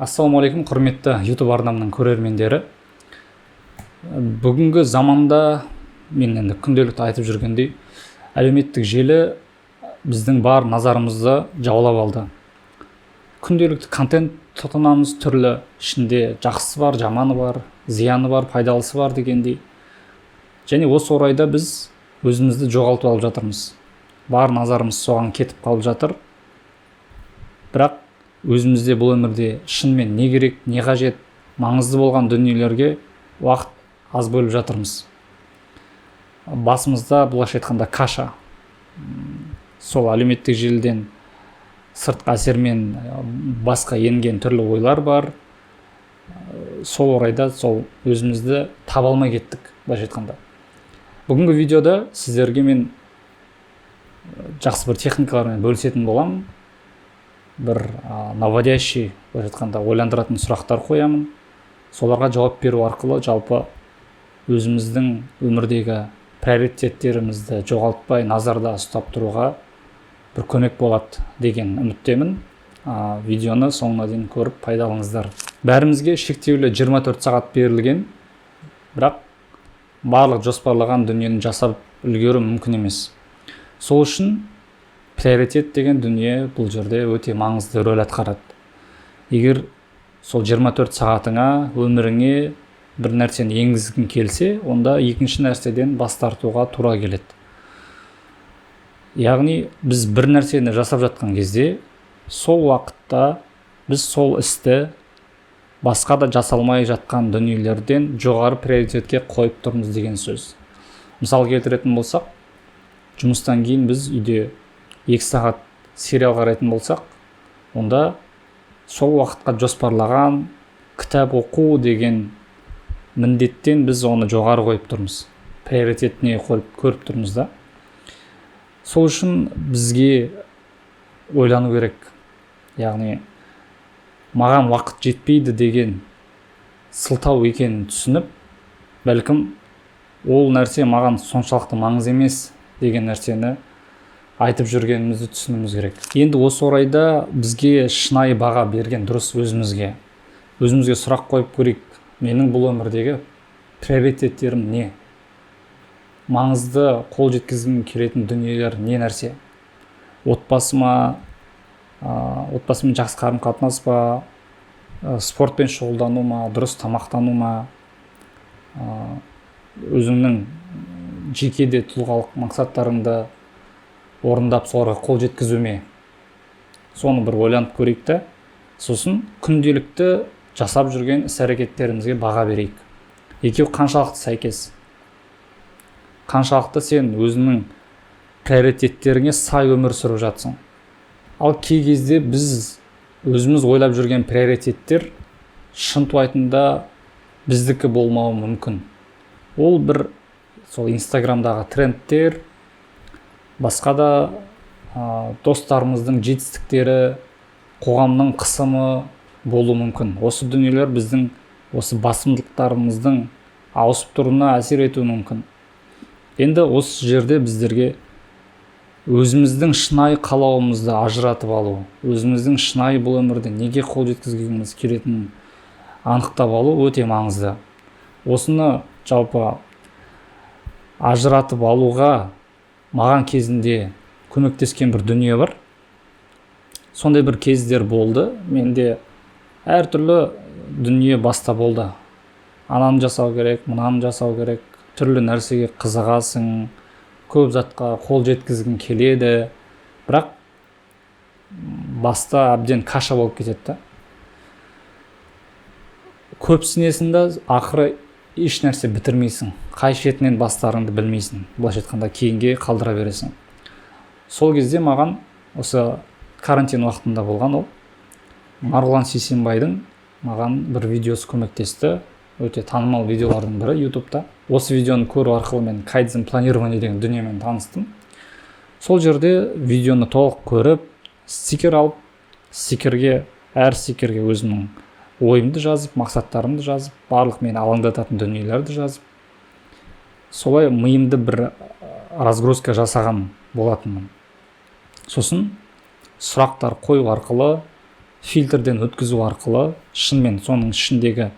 Ассалаумағалейкум, құрметті YouTube арнамның көрермендері. Бүгінгі заманда мен енді күнделікті айтып жүргендей, әлеуметтік желі біздің бар назарымызды жаулап алды. Күнделікті контент тұтынамыз, түрлі, ішінде жақсысы бар, жаманы бар, зияны бар, пайдалысы бар дегендей. Және осы орайда біз өзімізді жоғалтып алып жатырмыз. Бар назарымыз соған кетіп қалып жатыр. Бірақ өзімізде бұл өмірде шынымен не керек, не қажет, маңызды болған дүниелерге уақыт аз бөліп жатырмыз. Басымызда былайша айтқанда каша. Сол әлеуметтік желіден сыртқы әсермен басқа енген түрлі ойлар бар. Сол орайда сол өзімізді таба алмай кеттік, былайша айтқанда. Бүгінгі видеода сіздерге мен жақсы бір техникалармен бөлісетін боламын. Бір наводящий, былайша айтқанда, ойландыратын сұрақтар қоямын. Соларға жауап беру арқылы жалпы өзіміздің өмірдегі приоритеттерімізді жоғалтпай назарда ұстап тұруға бір көмек болады деген үміттемін. Видеоны соңына дейін көріп пайдаланыңыздар. Бәрімізге шектеулі 24 сағат берілген, бірақ барлық жоспарлаған дүниені жасап үлгеру мүмкін емес. Сол үшін приоритет деген дүние бұл жерде өте маңызды рөл атқарады. Егер сол 24 сағатыңа, өміріңе бір нәрсені енгізгің келсе, онда екінші нәрседен бас тартуға тура келеді. Яғни біз бір нәрсені жасап жатқан кезде, сол уақытта біз сол істі басқа да жасалмай жатқан дүниелерден жоғары приоритетке қойып тұрмыз деген сөз. Мысал келтіретін болсақ, жұмыстан кейін біз үйде 2 сағат сериал қарайтын болсақ, онда сол уақытқа жоспарлаған кітап оқу деген міндеттен біз оны жоғары қойып тұрмыз. Приоритетіне көріп тұрмыз да. Сол үшін бізге ойлану керек. Яғни, маған уақыт жетпейді деген сылтау екенін түсініп, бәлкім ол нәрсе маған соншалықты маңыз емес деген нәрсені айтып жүргенімізді түсінуіміз керек. Енді осы орайда бізге шынайы баға берген дұрыс өзімізге. Өзімізге сұрақ қойып көрейік. Менің бұл өмірдегі приоритеттерім не? Маңызды қол жеткізгім келетін дүниелер не нәрсе? Отбасыма, отбасымен жақсы қарым-қатынас па, спортпен шұғылдану ма, дұрыс тамақтану ма, өзіңнің жеке де тұлғалық мақсаттарыңды орындап соларға қол жеткізу ме? Соны бір ойланып көрейік те, сосын күнделікті жасап жүрген іс-әрекеттерімізге баға берейік. Екеу қаншалықты сәйкес? Қаншалықты сен өзіңнің приоритеттеріңе сай өмір сүріп жатсың? Ал кей кезде біз өзіміз ойлап жүрген приоритеттер шынтуайтында біздікі болмауы мүмкін. Ол бір сол Инстаграмдағы трендтер, басқа да достарымыздың жетістіктері, қоғамның қысымы болу мүмкін. Осы дүниелер біздің осы басымдылықтарымыздың ауысып тұруына әсер етуі мүмкін. Енді осы жерде біздерге өзіміздің шынайы қалауымызды ажыратып алу, өзіміздің шынайы бұл өмірде неге қол жеткізгіміз келетінін анықтап алу өте маңызды. Осыны жалпы ажыратып алуға маған кезінде көмектескен бір дүние бар. Сондай бір кездер болды. Менде әртүрлі дүние баста болды. Ананы жасау керек, мынаны жасау керек, түрлі нәрсеге қызығасың, көп затқа қол жеткізгің келеді. Бірақ баста әбден каша болып кетеді. Көпсінесің да ақыры еш нәрсе бітірмейсің. Қай шетінен бастарыңды білмейсің. Былайша айтқанда кейінге қалдыра бересің. Сол кезде маған осы карантин уақытында болған ол Марғұлан Сейсенбайдың маған бір видеосы көмектесті. Өте танымал видеолардың бірі YouTube'та. Осы видеоны көру арқылы мен кайдзен планирование деген дүниемен таныстым. Сол жерде видеоны толық көріп, стикер алып, әр стикерге өзімнің ойымды жазып, мақсаттарымды жазып, барлық мені алаңдататын дүниелерді жазып, солай миымды бір разгрузка жасаған болатынмын. Сосын сұрақтар қою арқылы фильтрден өткізу арқылы шынымен соның ішіндегі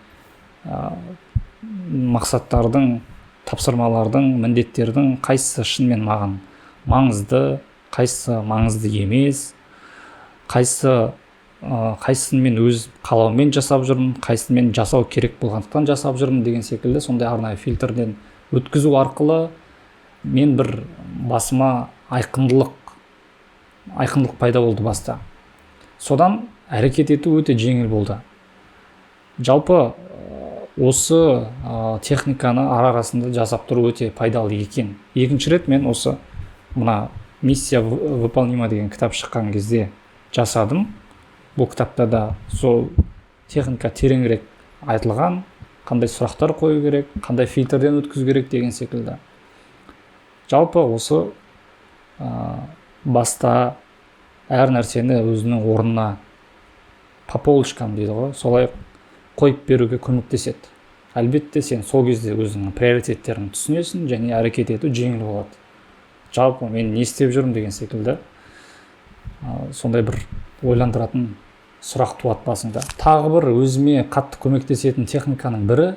мақсаттардың, тапсырмалардың, міндеттердің қайсысы шынымен маған маңызды, қайсысы маңызды емес, қайсысын мен өз қалауыммен жасап жүрмін, қайсысын мен жасау керек болғандықтан жасап жүрмін деген секілді сондай арнайы фильтрден өткізу арқылы мен бір басыма айқындылық пайда болды баста. Содан әрекет ету өте жеңіл болды. Жалпы осы техниканы арасында жасап тұру өте пайдалы екен. Екінші рет мен осы мына миссия выполнима деген кітап шыққан кезде жасадым. Бұл кітапта да сол техника тереңірек айтылған, қандай сұрақтар қою керек, қандай фильтрден өткізу керек деген секілді. Жалпы осы баста әр нәрсені өзінің орнына по полочкам дейді ғой, солай қойып беруге көмектеседі. Әлбетте сен сол кезде өзіңнің приоритеттерін түсінесің және әрекет ету жеңіл болады. Жалпы мен не істеп жүрмін деген секілді сондай бір ойландыратын сұрақ туады басыңда. Тағы бір өзіме қатты көмектесетін техниканың бірі,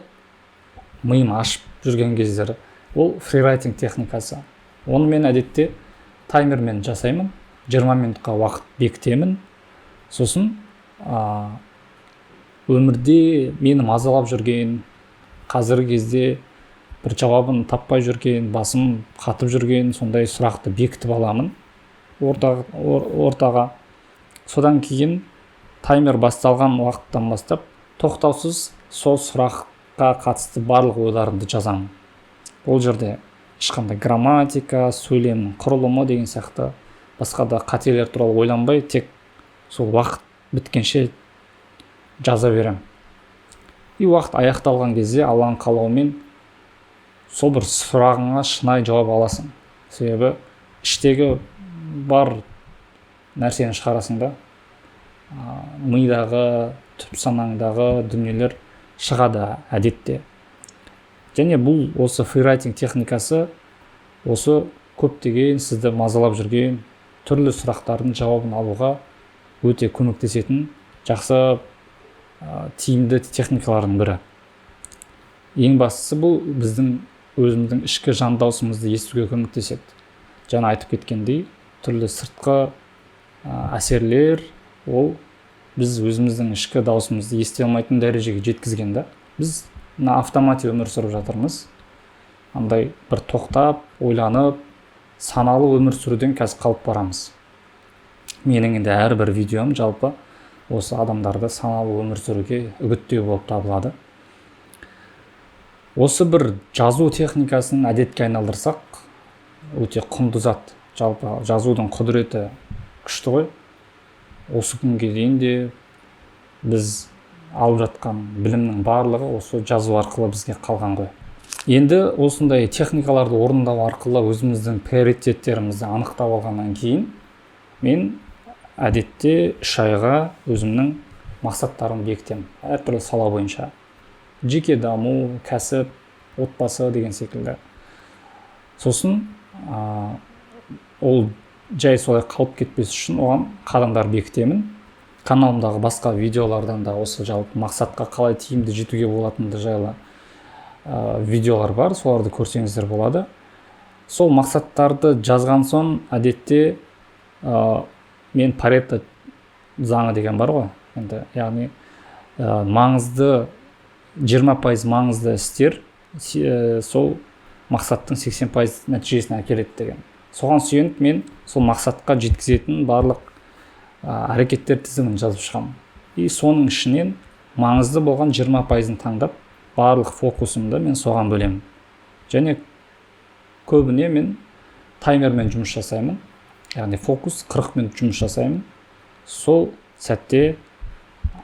миым ашып жүрген кездері, ол фрирайтинг техникасы. Оны мен әдетте таймермен жасаймын, 20 минутқа уақыт бекітемін. Сосын өмірде мені мазалап жүрген, қазіргі кезде бір жауабын таппай жүрген, басым қатып жүрген сондай сұрақты бекітіп аламын ортаға. Содан кейін таймер басталған уақыттан бастап тоқтаусыз сол сұраққа қатысты барлық ойларымды жазамын. Ол жерде ешқандай грамматика, сөйлемнің құрылымы деген сияқты басқа да қателер туралы ойланбай, тек сол уақыт біткенше жаза берем. И уақыт аяқталған кезде Алланың қалауымен сол бір сұрағыңа шынайы жауап аласың. Себебі іштегі бар нәрсені шығарасың да, мидағы, түп санаңдағы дүниелер шығады әдетте. Және бұл осы фрирайтинг техникасы осы көптеген сізді мазалап жүрген түрлі сұрақтардың жауабын алуға өте көмектесетін жақсы тиімді техникалардың бірі. Ең бастысы бұл біздің өзіміздің ішкі жан даусымызды естуге көмектеседі. Жаңа айтып кеткендей, түрлі сыртқы әсерлер ол біз өзіміздің ішкі даусымызды ести алмайтын дәрежеге жеткізген да. Біз автоматик өмір сүріп жатырмыз. Андай бір тоқтап, ойланып, саналы өмір сүруден қазір қалып барамыз. Менің енді әрбір видеом жалпы осы адамдарды саналы өмір сүруге үгіттеу болып табылады. Осы бір жазу техникасын әдетке айналдырсақ, өте құнды зат. Жалпы жазудың құдіреті күшті ғой. Осы күнге дейін де біз алып жатқан білімнің барлығы осы жазу арқылы бізге қалған ғой. Енді осындай техникаларды орындау арқылы өзіміздің приоритеттерімізді анықтап алғаннан кейін мен әдетте 3 айға өзімнің мақсаттарымды бекітемін. Әртүрлі сала бойынша. Жеке даму, кәсіп, отбасы деген секілді. Сосын ол жай солай қалып кетпес үшін оған қадамдар бекітемін. Каналымдағы басқа видеолардан да осы жалпы мақсатқа қалай тиімді жетуге болатынды жайлы видеолар бар, соларды көрсеңіздер болады. Сол мақсаттарды жазған соң әдетте мен Парето заңы деген бар ғой. Енді яғни маңызды 20% маңызды істер сол мақсаттың 80% нәтижесіне әкеледі деген. Соған сүйеніп мен сол мақсатқа жеткізетін барлық әрекеттер тізімін жазып шығамын. И соның ішінен маңызды болған 20%-ын таңдап, барлық фокусымды мен соған бөлемін. Және көбіне мен таймермен жұмыс жасаймын. Яғни фокус 40 минут жұмыс жасаймын. Сол сәтте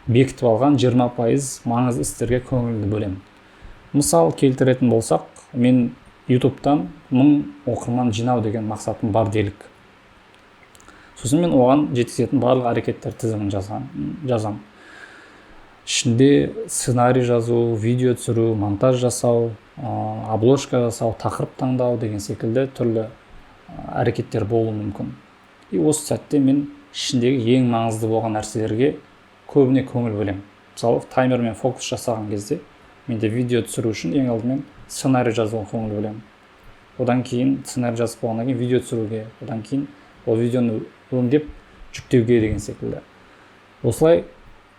бекітіп алған 20% маңызды істерге көңілді бөлемін. Мысал келтіретін болсақ, мен YouTube'тан 1000 оқырман жинау деген мақсатым бар делік. Сосын мен оған жеткізетін барлық әрекеттер тізімін жазам. Ішінде сценарий жазу, видео түсіру, монтаж жасау, обложка жасау, тақырып таңдау деген секілді түрлі әрекеттер болуы мүмкін. И осы сәтте мен ішіндегі ең маңызды болған нәрселерге көбіне көңіл бөлемін. Мысалы таймермен фокус жасаған кезде менде видео түсіру үшін ең алдымен сценарий жазуға көңіл бөлемін. Одан кейін сценарий жазып болғаннан кейін видео түсіруге, одан кейін ол видеоны өңдеп жүктеуге деген секілді. Осылай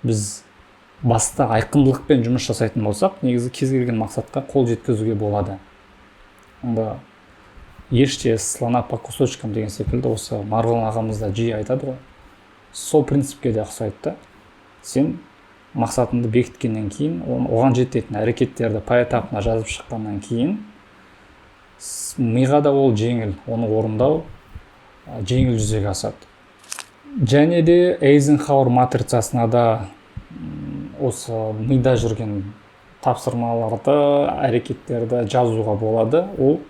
біз баста айқындылықпен жұмыс жасайтын болсақ, негізі кез келген мақсатқа қол жеткізуге болады. Онда еште слона по кусочкам деген секілді осы Марғұлан ағамыз да жиі айтады ғой. Сол принципке де ұқсайды да. Сен мақсатыңды бекіткеннен кейін, оған жететін әрекеттерді поэтапына жазып шыққаннан кейін, миға да ол жеңіл, оны орындау жеңіл жүзеге асады. Және де Эйзенхауэр матрицасына да осы мида жүрген тапсырмаларды, әрекеттерді жазуға болады. Ол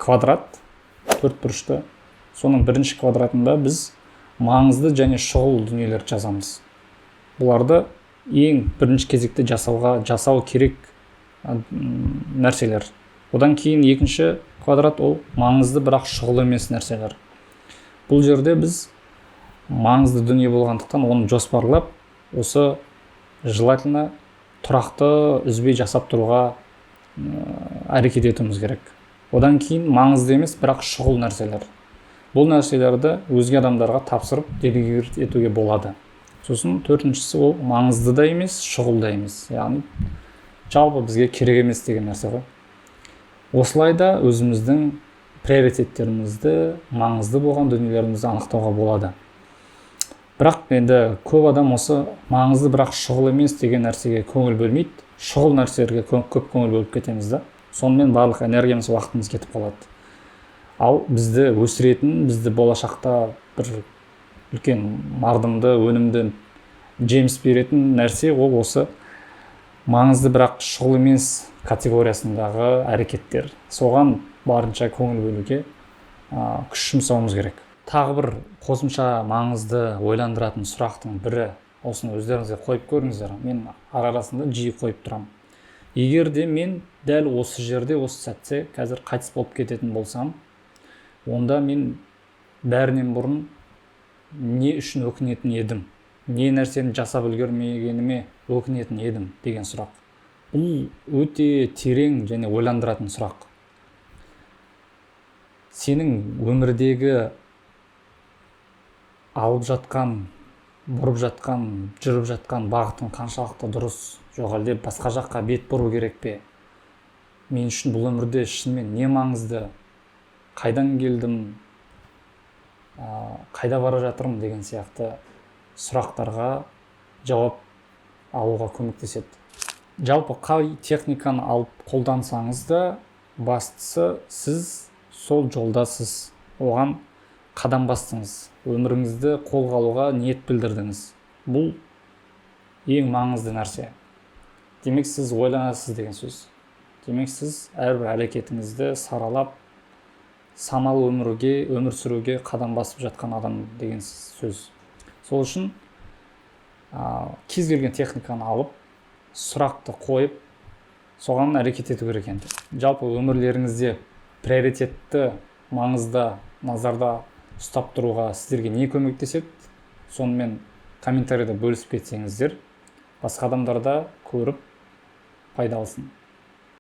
квадрат, төртбұрышты. Соның бірінші квадратында біз маңызды және шұғыл дүниелерді жазамыз. Бұларды ең бірінші кезекте жасау керек нәрселер. Одан кейін екінші квадрат ол маңызды бірақ шұғыл емес нәрселер. Бұл жерде біз маңызды дүние болғандықтан оны жоспарлап, осы желательно тұрақты үзбей жасап тұруға әрекет етуіміз керек. Одан кейін маңызды емес бірақ шұғыл нәрселер. Бұл нәрселерді өзге адамдарға тапсырып делегировать етуге болады. Сосын төртіншісі ол маңызды да емес, шұғыл да емес. Яғни жалпы бізге керек емес деген нәрсе ғой. Осылайда өзіміздің приоритеттерімізді, маңызды болған дүниелерімізді анықтауға болады. Бірақ енді көп адам осы маңызды бірақ шұғыл емес деген нәрсеге көңіл бөлмейді. Шұғыл нәрселерге көп көңіл бөліп кетеміз да. Сонымен барлық энергиямыз, уақытымыз кетіп қалады. Ал бізді өсіретін, бізді болашақта бір үлкен мардымды, өнімді жеміс беретін нәрсе ол осы маңызды бірақ шұғыл емес категориясындағы әрекеттер. Соған барынша көңіл бөлуге күш жұмсауымыз керек. Тағы бір қосымша маңызды ойландыратын сұрақтың бірі, осыны өздеріңізге қойып көріңіздер. Мен арасында жиі қойып тұрам. Егер де мен дәл осы жерде, осы сәтте қазір қайтыс болып кететін болсам, онда мен бәрінен бұрын не үшін өкінетін едім? Не нәрсені жасап үлгермегеніме өкінетін едім деген сұрақ. Бұл өте терең және ойландыратын сұрақ. Сенің өмірдегі алып жатқан, бұрып жатқан, жүріп жатқан бағытың қаншалықты дұрыс, жоқ әлде басқа жаққа бет бұру керек пе? Мен үшін бұл өмірде шынымен не маңызды? Қайдан келдім? Қайда бара жатырмын деген сияқты сұрақтарға жауап алуға көмектеседі. Жалпы қай техниканы алып қолдансаңыз да, бастысы сіз сол жолдасыз. Оған қадам бастыңыз. Өміріңізді қолға алуға ниет білдірдіңіз. Бұл ең маңызды нәрсе. Демек сіз ойланасыз деген сөз. Демек сіз әрбір әрекетіңізді саралап, саналы өмір сүруге қадам басып жатқан адам деген сөз. Сол үшін кез келген техниканы алып, сұрақты қойып, соған әрекет ету керек енді. Жалпы өмірлеріңізде приоритетті, маңызда, назарда ұстап тұруға сіздерге не көмектеседі? Сонымен комментарийда бөлісіп кетсеңіздер, басқа адамдар да көріп пайда алсын.